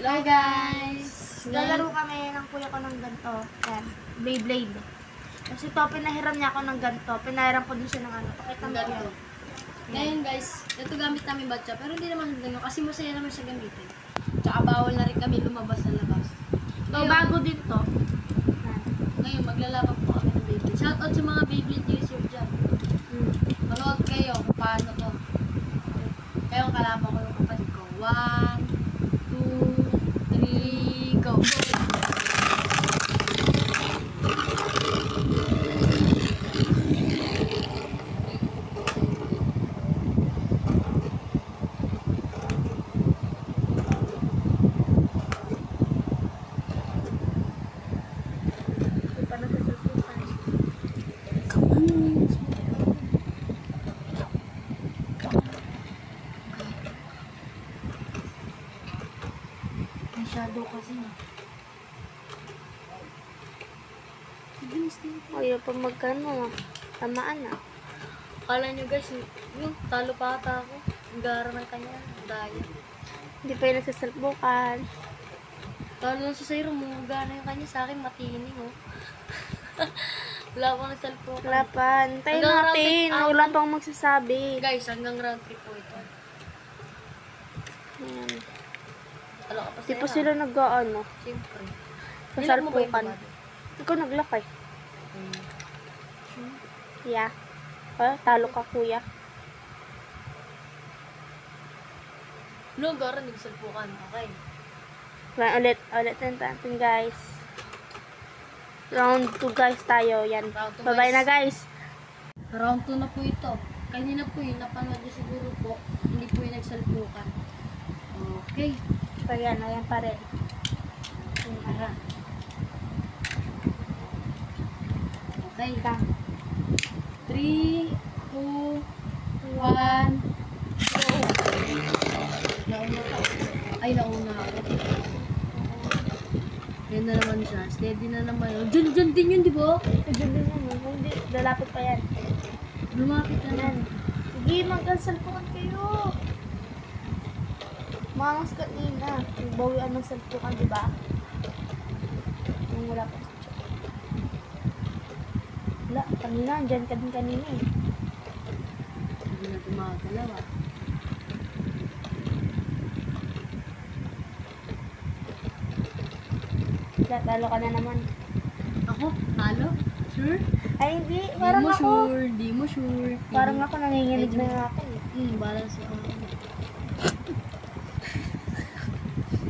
Hello guys! Lalaro kami ng kuya ko ng ganito. Yan, Beyblade. Kasi ito, pinahiram niya ako ng ganito. Pinahiram ko din siya ng ano. Pakita mo Ganito. yan. Ngayon guys, ito gamit namin batya. Pero hindi naman ganyan kasi masaya naman siya gamitin. Tsaka bawal na rin kami lumabas sa labas. So, bago din to. Ngayon maglalaban po kami ng Beyblade. Shoutout sa mga Beyblade user dyan. Manood kayo kung paano to. Kayo ang kalaban ko yung kapatid ko. 1, 2, 3, go! Shadow kasi na. Ayaw pa magkano. Tamaan na. Akala nyo guys, yung talo pa ata ako. Ang gara ng kanya. Daya. Hindi pa yun nagsasalpukan. Talo lang siya sa'yo, rumugana yung kanya. Sa akin, matining oh. Wala akong nasalpo. Wala pa. Antayin Hanggang natin. round trip, Wala pang magsasabi. Guys, hanggang round trip po ito. Ayan. Talo ka pa Di sa'yo. pa sila nag-ano. Siyempre. Sasalpukan. Ikaw naglakay. Yeah. Talo ka kuya. No, gara, nagsalpukan. Okay. Ulit natin guys. Round 2 guys tayo. Yan. Round two, Bye-bye guys. na guys. Round 2 na po ito. Kanina po yung napanood niyo siguro po. Hindi po yung nagsalpukan. Okay. So yan. Ayan pa rin. Tara. Okay. 3, 2, 1, go! Nauna ka. Ay, nauna ako. Yan na naman siya. Steady na naman yun. Diyan din yun, di ba? Diyan din naman. Hindi. Lalapit pa yan. Lumapit na Yan. yan. Sige, magkasalpukan kayo. Mangas kanina. Bawian ng salpukan, di ba? Yung wala pa sa chat. Wala, kanina. Andyan ka din kanina eh. Hindi na tumagalaw ah. Wala, talo ka na naman. Ako? Talo? Sure? Ay, hindi. Di Parang mo ako. sure. Di mo sure. Parang ako nanginginig na nga ako eh. Balance yun.